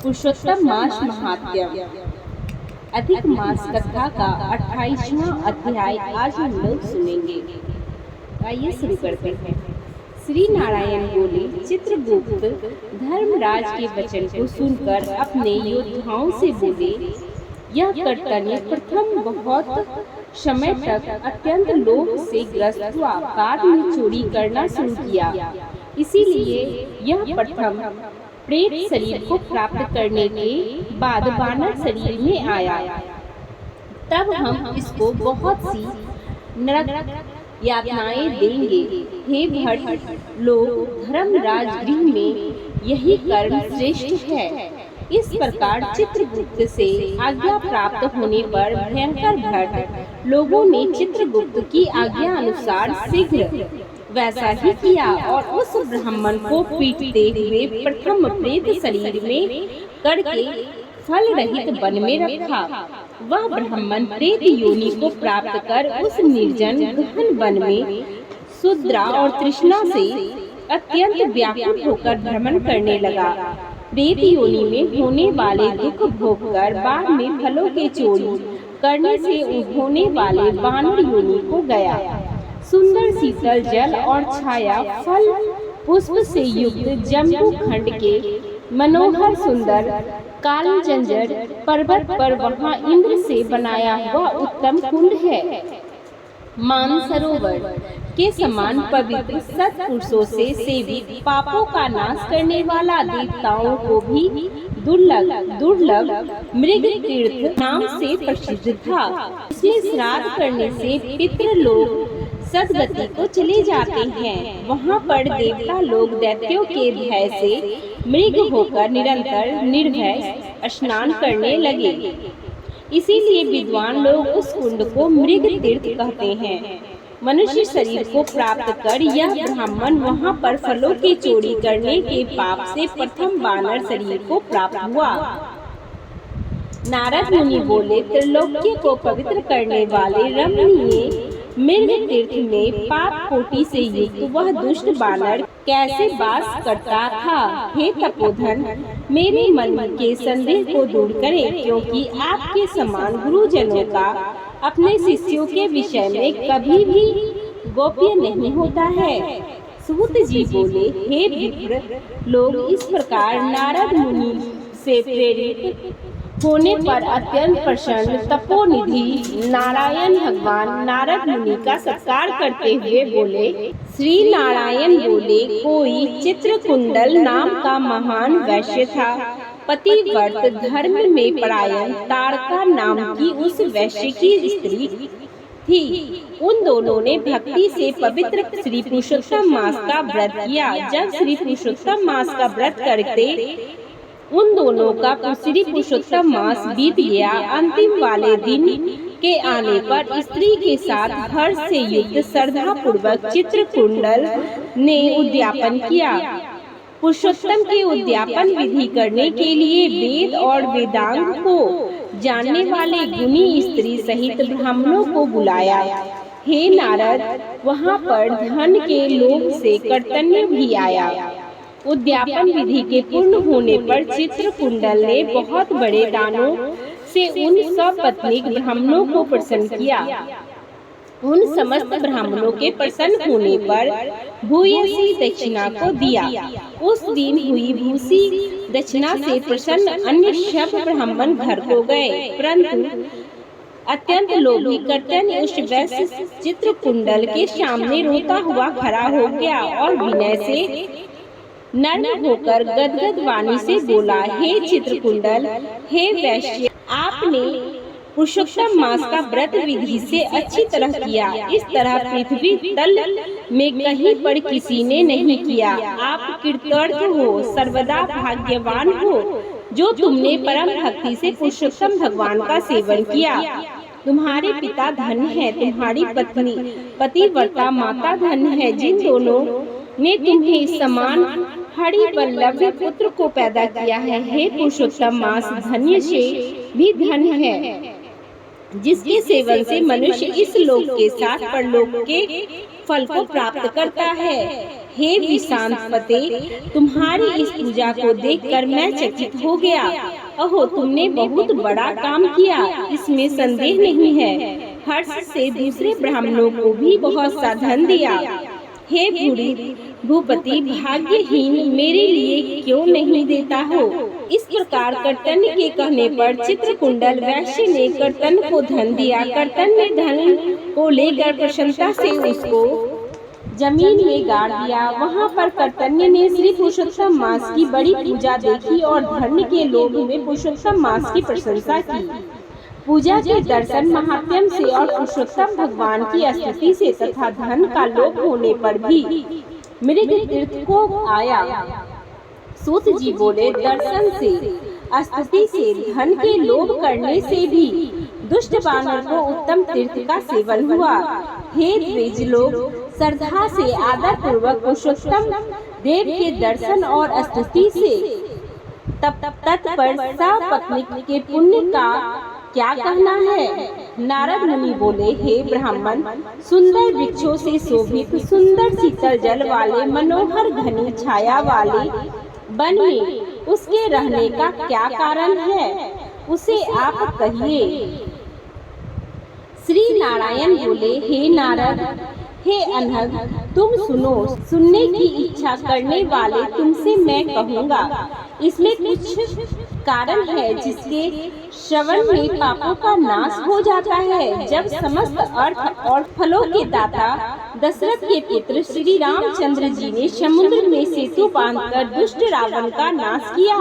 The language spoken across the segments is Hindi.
पुरुषोत्तम मास महात्म्य। अधिक मास कथा का 28वां अध्याय आज हम लोग सुनेंगे। आइए शुरू करते हैं। श्री नारायण बोले, चित्रगुप्त धर्मराज के वचन को सुनकर अपने योद्धाओं से बोले, यह कर्तन्य प्रथम बहुत समय तक अत्यंत लोभ से ग्रस्त हुआ, बाद में चोरी करना शुरू किया। इसीलिए यह प्रथम प्रेत शरीर को प्राप्त करने के बाद वानर शरीर में आया। तब हम इसको बहुत सी नरक यातनाएं देंगे। हे भट्ट लोग, धर्मराज गृह में यही कर्म श्रेष्ठ है। इस प्रकार चित्रगुप्त से आज्ञा प्राप्त होने पर भयंकर भट्ट लोगों ने चित्रगुप्त की आज्ञा अनुसार शीघ्र वैसा ही किया और उस ब्राह्मण को पीटते हुए प्रथम प्रेत शरीर में करके फल रहित वन में रखा। वह ब्राह्मण प्रेत योनि को प्राप्त कर उस निर्जन गहन वन में शुद्रा और तृष्णा से अत्यंत व्याकुल होकर भ्रमण करने लगा। प्रेत योनि में होने वाले दुख भोगकर बाद में फलों के चोरी करने से होने वाले वानर योनि को गया। सुंदर शीतल जल और छाया फल पुष्प से युक्त जम्बू खंड के मनोहर सुंदर कालजंजर पर्वत पर वहाँ इंद्र से बनाया हुआ उत्तम कुंड है। मानसरोवर के समान पवित्र सत्पुरुषों से सेवित, पापों का नाश करने वाला, देवताओं को भी दुर्लभ मृग तीर्थ नाम से प्रसिद्ध था। इसमें श्राद्ध करने से पितृलोक सदगति को चले जाते हैं। वहाँ पर देवता लोग दैत्यों के भय से मृग होकर निरंतर निर्भय स्नान करने लगे। इसीलिए विद्वान लोग उस कुंड को मृग तीर्थ कहते हैं। मनुष्य शरीर को प्राप्त कर यह ब्राह्मण वहाँ पर फलों की चोरी करने के पाप से प्रथम वानर शरीर को प्राप्त हुआ। नारद मुनि बोले, त्रिलोक्य को पवित्र करने वाले रमणीय मृग तीर्थ में पाप कोटि से युक्त वह दुष्ट वानर कैसे वास करता था? हे तपोधन, मेरे मन के संदेह को दूर करें, क्योंकि आपके समान गुरुजनों का अपने शिष्यों के विषय में कभी भी गोप्य नहीं होता है। सूत जी बोले, हे विप्र लोग, इस प्रकार नारद मुनि से प्रेरित होने पर अत्यंत प्रसन्न तपोनिधि नारायण भगवान नारद मुनि का सत्कार करते हुए बोले, श्री नारायण बोले, कोई चित्रकुंडल नाम का महान वैश्य था। पतिव्रत धर्म में परायण तारका नाम की उस वैश्य की स्त्री थी। उन दोनों ने भक्ति से पवित्र श्री पुरुषोत्तम मास का व्रत किया। जब श्री पुरुषोत्तम मास का व्रत करते उन दोनों का श्री पुरुषोत्तम मास बीत गया। अंतिम वाले दिन के आने पर स्त्री के साथ हर्ष से युक्त श्रद्धा पूर्वक चित्रकुंडल ने उद्यापन किया। पुरुषोत्तम के उद्यापन विधि करने के लिए वेद और वेदांग को जानने वाले गुणी स्त्री सहित ब्राह्मणों को बुलाया। हे नारद, वहाँ पर धन के लोभ से कर्तन्य भी आया। उद्यापन विधि के पूर्ण होने पर चित्रकुंडल ने बहुत बड़े दानों से उन सब पत्नी ब्राह्मणों को प्रसन्न किया। उन समस्त ब्राह्मणों के प्रसन्न होने पर भूयसी दक्षिणा को दिया। उस दिन हुई भूसी दक्षिणा से प्रसन्न अन्य सब ब्राह्मण घर को गए, परंतु अत्यंत लोभी कर्तन्य उस वैश्य चित्रकुंडल के सामने रोता हुआ खड़ा हो गया और विनय से नर्म होकर गदगद वाणी से बोला, हे चित्रकुंडल, हे वैश्य, आपने पुरुषोत्तम मास का व्रत विधि से अच्छी तरह किया। इस तरह पृथ्वी तल में कहीं पर किसी ने नहीं किया। आप कृतार्थ हो, सर्वदा भाग्यवान हो, जो तुमने परम भक्ति से पुरुषोत्तम भगवान का सेवन किया। तुम्हारे पिता धन है, तुम्हारी पत्नी पतिव्रता माता धन है, जिन दोनों ने तुम्हें समान हरि वल्लभ पुत्र को पैदा किया है। हे पुरुषोत्तम मास धन्य से भी धन है, जिसके सेवन से मनुष्य इस लोक के साथ परलोक के फल को प्राप्त करता है। हे विशांतपते, तुम्हारी इस पूजा को देखकर मैं चकित हो गया। अहो, तुमने बहुत बड़ा काम किया, इसमें संदेह नहीं है। हर्ष से दूसरे ब्राह्मणों को भी बहुत सा धन दिया। हे भूपति, भाग्यहीन मेरे लिए क्यों नहीं देता हो? इस प्रकार कर्तन के कहने पर चित्रकुंडल वैश्य ने कर्तन को धन दिया। कर्तन ने धन को लेकर प्रसन्नता से उसको जमीन में गाड़ दिया। वहाँ पर कर्तन्य ने श्री पुरुषोत्तम मास की बड़ी पूजा देखी और धन के लोभ में पुरुषोत्तम मास की प्रशंसा की। पूजा के दर्शन महात्म्य से और पुरुषोत्तम भगवान की स्तुति से तथा धन का लोभ होने पर भी मृग तीर्थ को आया। सूत जी बोले, दर्शन से, स्तुति से, धन के लोभ करने से भी दुष्ट बानर को उत्तम तीर्थ का सेवन हुआ। हे द्विज लोग, श्रद्धा से आदर पूर्वक पुरुषोत्तम देव के दर्शन और स्तुति से तत्पर सपत्नीक के पुण्य का क्या कहना है? नारद मुनि बोले, हे ब्राह्मण, सुंदर वृक्षों से शोभित, सुंदर शीतल जल वाले, मनोहर घनी छाया वाले वन में उसके रहने का क्या कारण है? उसे आप कहिए। श्री नारायण बोले, हे नारद, हे अनघ, तुम सुनो। सुनने की इच्छा करने वाले तुमसे मैं कहूँगा। इसमें कुछ कारण है जिसके श्रवण में पापों का नाश हो जाता है। जब समस्त अर्थ और फलों के दाता दशरथ के पुत्र श्री रामचंद्र जी ने समुद्र में सेतु बांधकर दुष्ट रावण का नाश किया,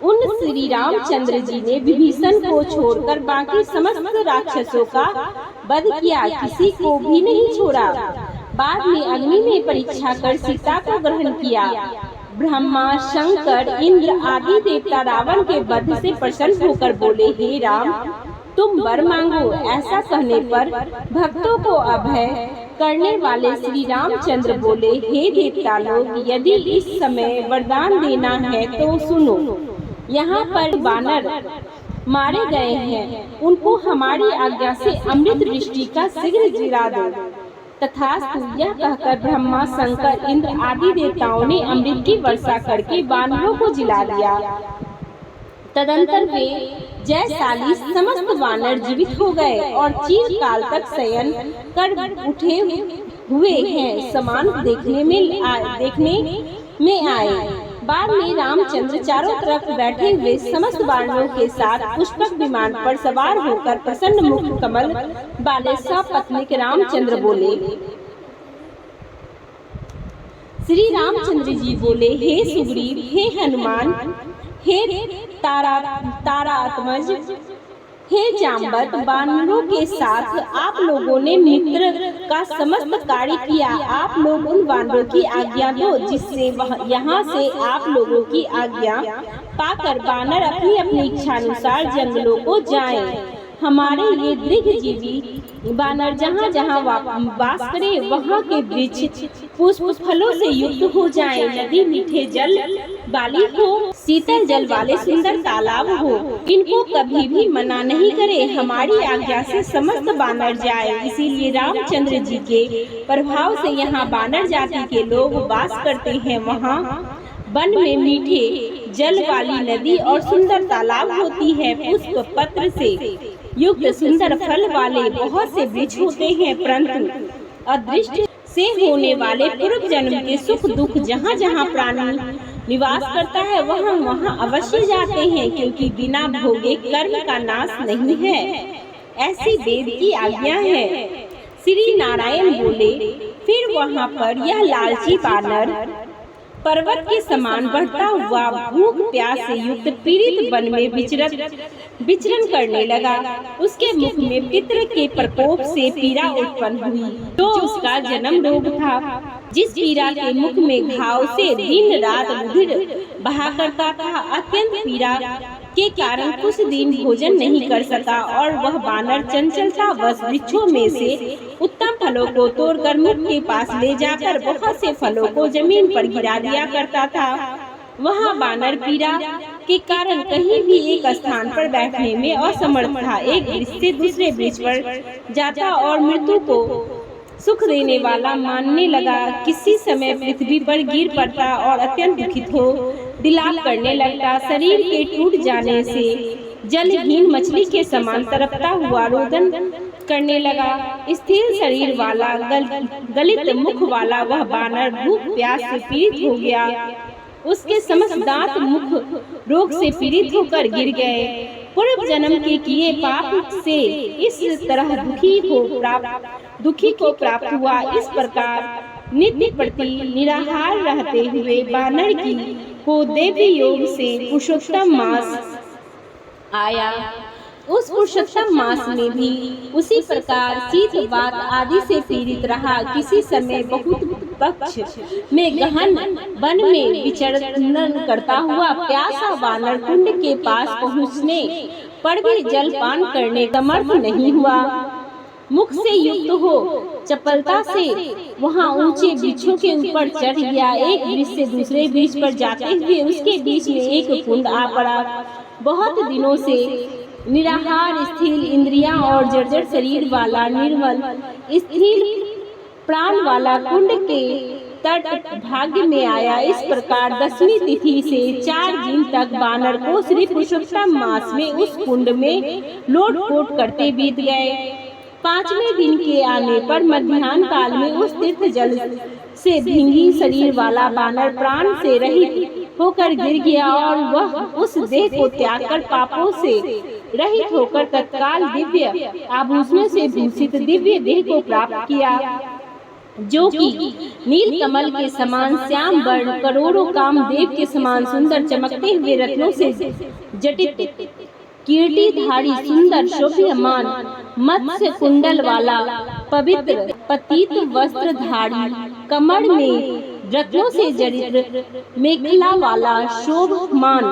उन श्री रामचंद्र जी ने विभीषण को छोड़कर बाकी समस्त राक्षसों का वध किया, किसी को भी नहीं छोड़ा। बाद में अग्नि में परीक्षा कर सीता को ग्रहण किया। ब्रह्मा, शंकर, इंद्र आदि देवता रावण के वध से प्रसन्न होकर बोले, हे राम, तुम वर मांगो। ऐसा कहने पर भक्तों को अभय करने वाले श्री रामचंद्र बोले, हे देवता लोग, यदि इस समय वरदान देना है तो सुनो। यहाँ पर बानर मारे गए हैं, उनको हमारी आज्ञा से अमृत वृष्टि का शीघ्र गिरा दो। तथास्तु, यह कहकर ब्रह्मा, शंकर, इंद्र आदि देवताओं ने अमृत की वर्षा करके बानरों को जिला दिया। तदंतर वे जयशाली समस्त बानर जीवित हो गए और चिरकाल तक शयन कर उठे हुए हैं समान देखने में आए। बाद में रामचंद्र चारों तरफ बैठे हुए समस्त बानरों के साथ पुष्पक विमान पर सवार होकर प्रसन्न मुख कमल वाले सपत्नीक रामचंद्र बोले। श्री रामचंद्र जी बोले, हे सुग्रीव, हे हनुमान, हे तारात्मज, हे जाम्बत, बानरों के साथ आप लोगों ने मित्र का समस्त कार्य किया। आप लोग उन बानरों की आज्ञा दो जिससे यहाँ से आप लोगों की आज्ञा पाकर बानर अपनी अपनी इच्छानुसार जंगलों को जाएं। हमारे ये दीर्घजीवी बानर जहाँ जहाँ वास करे वहाँ के वृक्ष पुष्प फलों से युक्त हो जाएं। नदी मीठे जल वाली हो, शीतल जल वाले सुंदर तालाब हो, इनको कभी भी मना नहीं करे। हमारी आज्ञा से समस्त बानर जाए। इसीलिए रामचंद्र जी के प्रभाव से यहाँ बानर जाति के लोग वास करते हैं। वहाँ वन में मीठे जल वाली नदी और सुंदर तालाब होती है। पुष्प पत्र से युक्त सुंदर फल वाले बहुत से वृक्ष होते हैं, परंतु अदृष्ट से होने वाले पूर्व जन्म के सुख दुख जहाँ जहाँ प्राणी निवास करता है वहाँ वहाँ अवश्य जाते हैं, क्योंकि बिना भोगे कर्म का नाश नहीं है। ऐसी वेद की आज्ञा है। श्री नारायण बोले, फिर वहाँ पर यह लालची बानर पर्वत के समान बढ़ता हुआ भूख प्यास से युक्त पीड़ित वन में विचरण करने लगा। उसके मुख में पितृ के प्रकोप से पीड़ा उत्पन्न हुई, जो उसका जन्म रोग था। जिस पीड़ा के मुख में घाव से दिन रात रुधिर बहा करता था। अत्यंत पीड़ा के कारण कुछ दिन भोजन नहीं कर सका और वह बानर चंचल था। वह वृक्षों में से उत्तम फलों को तोड़कर मुख के पास ले जाकर बहुत से फलों को जमीन पर गिरा दिया करता था। वहाँ बानर पीड़ा के कारण कहीं भी एक स्थान पर बैठने में असमर्थ था। एक वृक्ष से दूसरे वृक्ष पर जाता और मृत्यु को सुख देने वाला मानने लगा। किसी समय पृथ्वी पर गिर पड़ता और अत्यंत दुखित हो विलाप करने लगता। शरीर के टूट जाने से जलहीन मछली के समान तड़पता हुआ रोदन करने लगा। स्थिर शरीर वाला गलित मुख वाला वह बानर भूख प्यास से पीड़ित हो गया। उसके समस्त दांत मुख रोग से पीड़ित होकर गिर गए। पूर्व जन्म के किए पाप से इस तरह दुखी को प्राप्त हुआ। इस प्रकार नित्य प्रति निराहार रहते हुए बानर की को देव योग से पुरुषोत्तम मास आया। उस पुरुषोत्तम मास में भी उसी प्रकार शीत वात आदि से पीड़ित रहा। किसी समय बहुत पक्ष में गहन वन में विचरण करता हुआ प्यासा बानर कुंड के पास पहुँचने पर भी जल पान करने का समर्थ नहीं हुआ। मुख से युक्त हो चपलता से वहाँ ऊंचे वृक्षों के ऊपर चढ़ गया। एक वृक्ष से दूसरे वृक्ष पर जाते हुए उसके बीच में एक कुंड आ पड़ा। बहुत दिनों से निराहार स्थिर इंद्रियां और जर्जर शरीर वाला निर्मल स्थिर प्राण वाला कुंड के तट भाग्य में आया। इस प्रकार 10वीं तिथि से 4 दिन तक बानर को श्री पुरुषोत्तम मास में उस कुंड में लोट-पोट करते बीत गए। 5वें दिन के आने पर मध्याह्न काल में उस तीर्थ जल से भींगी शरीर वाला बानर प्राण से रहित होकर गिर गया और वह उस देह को त्याग कर पापों से रहित होकर तत्काल दिव्य आभूषणों से भूषित दिव्य देह को प्राप्त किया, जो कि नील कमल के समान श्याम वर्ण करोड़ों कामदेव के समान सुंदर चमकते हुए रत्नों से जटित कीर्तिधारी सुंदर शोभ्यमान मत्स्य कुंडल वाला पवित्र पतित वस्त्रधारी कमर में रत्नों से जड़ित मेखला वाला शोभमान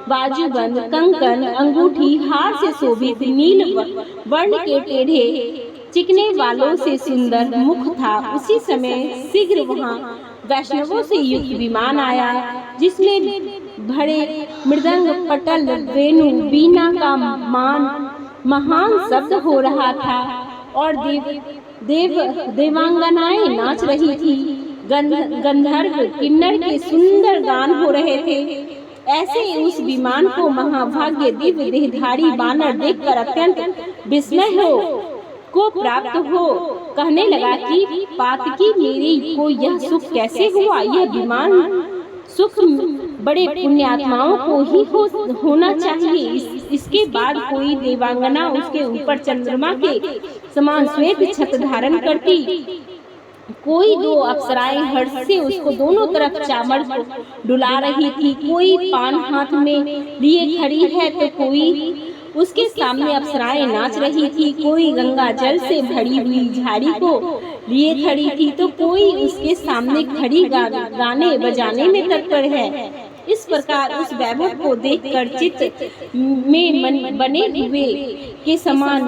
बाजूबंद कंकन अंगूठी हार से शोभित नील वर्ण के टेढ़े चिकने वालों से सुंदर मुख था। उसी समय शीघ्र वहाँ वैष्णवों से युक्त विमान आया, जिसमें भरे मृदंग पटल वेणु बीना का महान शब्द हो रहा था और देवांगनाएं नाच रही थी। गंधर्व किन्नर के सुंदर गान हो रहे थे। ऐसे उस विमान को महाभाग्य दिव्य देहधारी बानर देखकर अत्यंत विस्मय को प्राप्त हो कहने लगा कि पातकी मेरी को यह सुख कैसे हुआ। यह विमान सुख बड़े पुण्यात्माओं को ही होना चाहिए। इसके बाद कोई देवांगना उसके ऊपर चंद्रमा के समान श्वेत छत धारण करती, कोई 2 अप्सराएं हर्ष से उसको दोनों तरफ चामर को डुला रही थी। कोई पान हाथ में लिए खड़ी है तो कोई उसके सामने अप्सराएं नाच रही थी। कोई गंगा जल से भरी हुई झाड़ी को लिए खड़ी थी तो कोई उसके सामने खड़ी गाने बजाने में तत्पर है। इस प्रकार उस वैभव को देखकर चित्त में बने हुए के समान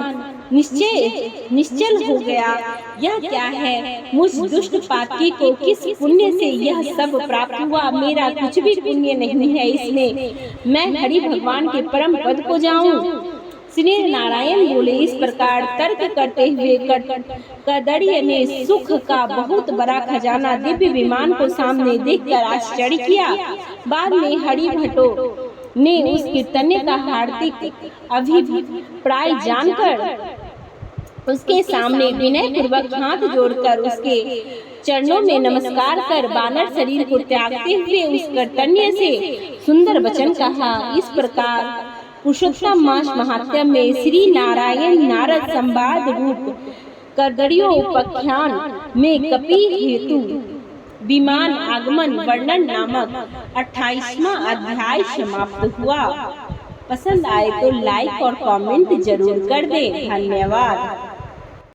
निश्चल हो गया। यह क्या है? मुझ दुष्ट पातकी को किस पुण्य से यह सब प्राप्त हुआ? मेरा कुछ भी पुण्य नहीं है इसमें मैं हरि भगवान के परम पद को जाऊं। श्री नारायण बोले। इस प्रकार तर्क करते हुए कदड़िय ने सुख का बहुत बड़ा खजाना दिव्य विमान को सामने देखकर आश्चर्य किया। बाद में हरि भट्टो ने उस कीर्तन्य का हार्दिक अभिप्राय जानकर उसके सामने विनय पूर्वक हाथ जोड़कर उसके चरणों में नमस्कार कर बानर शरीर को त्यागते हुए उस कीर्तन्य से सुंदर वचन कहा। इस प्रकार पुरुषोत्तम मास महात्म्य में श्री नारायण नारद संवाद रूप कदड़ियोपाख्यान में कपि हेतु विमान आगमन वर्णन नामक 28वां अध्याय समाप्त हुआ। पसंद आए तो लाइक और कमेंट जरूर कर दें। धन्यवाद।